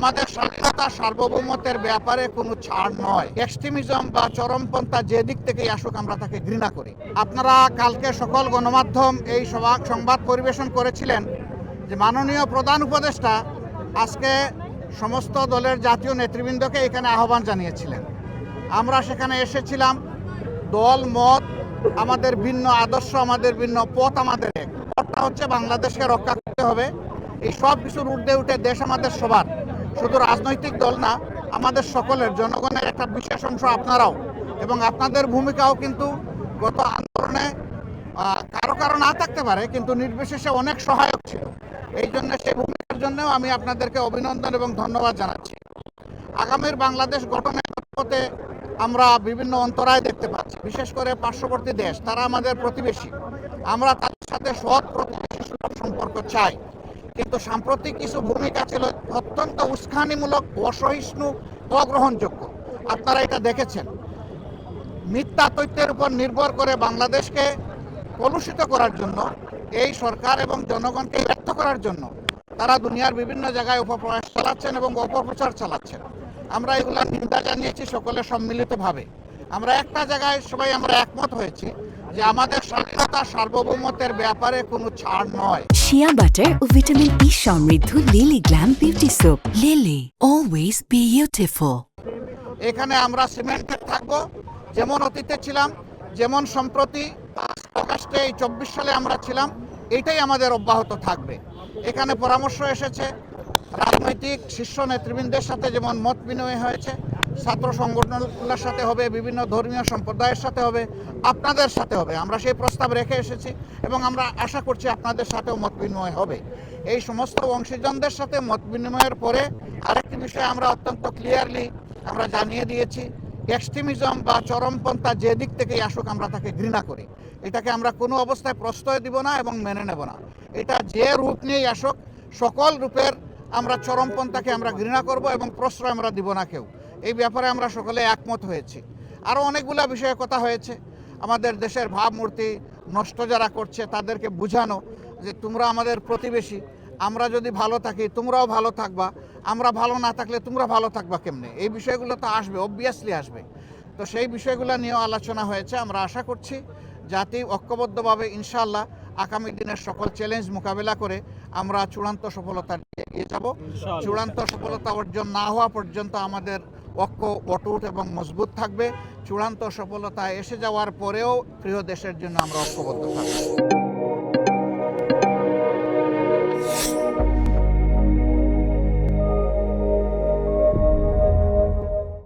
আমাদের স্বাধীনতা সার্বভৌমত্বের ব্যাপারে কোনো ছাড় নয়। এক্সট্রিমিজম বা চরমপন্থা যে দিক থেকেই আসুক আমরা তাকে ঘৃণা করি। আপনারা কালকে সকল গণমাধ্যম এই সংবাদ পরিবেশন করেছিলেন যে মাননীয় প্রধান উপদেষ্টা আজকে সমস্ত দলের জাতীয় নেতৃবৃন্দকে এখানে আহ্বান জানিয়েছিলেন। আমরা সেখানে এসেছিলাম। দল মত আমাদের ভিন্ন, আদর্শ আমাদের ভিন্ন, পথ আমাদের এক। পথটা হচ্ছে বাংলাদেশকে রক্ষা করতে হবে। এই সব কিছুর ঊর্ধ্বে উঠে দেশ আমাদের সবার, শুধু রাজনৈতিক দল না, আমাদের সকলের, জনগণের একটা বিশেষ অংশ আপনারাও, এবং আপনাদের ভূমিকাও কিন্তু গত আন্দোলনে কারো কারো না থাকতে পারে, কিন্তু নির্বিশেষে অনেক সহায়ক ছিল। এই জন্য সেই ভূমিকার জন্যও আমি আপনাদেরকে অভিনন্দন এবং ধন্যবাদ জানাচ্ছি। আগামীর বাংলাদেশ গঠনের পথে আমরা বিভিন্ন অন্তরায় দেখতে পাচ্ছি, বিশেষ করে পার্শ্ববর্তী দেশ, তারা আমাদের প্রতিবেশী। আমরা তাদের সাথে সৎ প্রতিবেশী সম্পর্ক চাই, কিন্তু সাম্প্রতিক কিছু ভূমিকা ছিল অত্যন্ত উস্কানিমূলক, অসহিষ্ণু, অগ্রহণযোগ্য। আপনারা এটা দেখেছেন। মিথ্যা তথ্যের উপর নির্ভর করে বাংলাদেশকে কলুষিত করার জন্য, এই সরকার এবং জনগণকে ব্যর্থ করার জন্য তারা দুনিয়ার বিভিন্ন জায়গায় অপপ্রয়াস চালাচ্ছেন এবং অপপ্রচার চালাচ্ছেন। আমরা এগুলা নিন্দা জানিয়েছি সকলে সম্মিলিতভাবে। আমরা একটা জায়গায় সবাই আমরা একমত হয়েছি যে আমাদের স্বাধীনতা সার্বভৌমত্বের ব্যাপারে কোনো ছাড় নয়। শিয়া বাটার ও ভিটামিন ই সমৃদ্ধ lily glam beauty soap. Lily, always beautiful. এখানে আমরা সিমেন্টেড থাকবো, যেমন অতীতে ছিলাম, যেমন সম্প্রতি আগস্টে এই 24 সালে আমরা ছিলাম, এইটাই আমাদের অব্যাহত থাকবে। এখানে পরামর্শ এসেছে, রাজনৈতিক শীর্ষ নেতৃবৃন্দের সাথে যেমন মত বিনিময় হয়েছে, ছাত্র সংগঠনগুলোর সাথে হবে, বিভিন্ন ধর্মীয় সম্প্রদায়ের সাথে হবে, আপনাদের সাথে হবে। আমরা সেই প্রস্তাব রেখে এসেছি এবং আমরা আশা করছি আপনাদের সাথেও মত বিনিময় হবে। এই সমস্ত অংশীজনদের সাথে মত বিনিময়ের পরে আরেকটি বিষয় আমরা অত্যন্ত ক্লিয়ারলি আমরা জানিয়ে দিয়েছি, এক্সট্রিমিজম বা চরমপন্থা যে দিক থেকেই আসুক আমরা তাকে ঘৃণা করি। এটাকে আমরা কোনো অবস্থায় প্রশ্রয় দিব না এবং মেনে নেব না। এটা যে রূপ নিয়েই আসুক, সকল রূপের আমরা চরমপন্থাকে আমরা ঘৃণা করব এবং প্রশ্রয় আমরা দিব না কেউ। এই ব্যাপারে আমরা সকলে একমত হয়েছি। আরও অনেকগুলো বিষয়ে কথা হয়েছে। আমাদের দেশের ভাবমূর্তি নষ্ট যারা করছে তাদেরকে বোঝানো যে তোমরা আমাদের প্রতিবেশী, আমরা যদি ভালো থাকি তোমরাও ভালো থাকবা, আমরা ভালো না থাকলে তোমরা ভালো থাকবা কেমনে। এই বিষয়গুলো তো আসবে, অবভিয়াসলি আসবে। তো সেই বিষয়গুলো নিয়েও আলোচনা হয়েছে। আমরা আশা করছি জাতি ঐক্যবদ্ধভাবে ইনশাআল্লাহ আগামী দিনের সকল চ্যালেঞ্জ মোকাবেলা করে আমরা চূড়ান্ত সফলতার দিকে এগিয়ে যাব। চূড়ান্ত সফলতা অর্জন না হওয়া পর্যন্ত আমাদের ঐক্য অটুট এবং মজবুত থাকবে। চূড়ান্ত সফলতা এসে যাওয়ার পরেও প্রিয় দেশের জন্য আমরা ঐক্যবদ্ধ থাকব।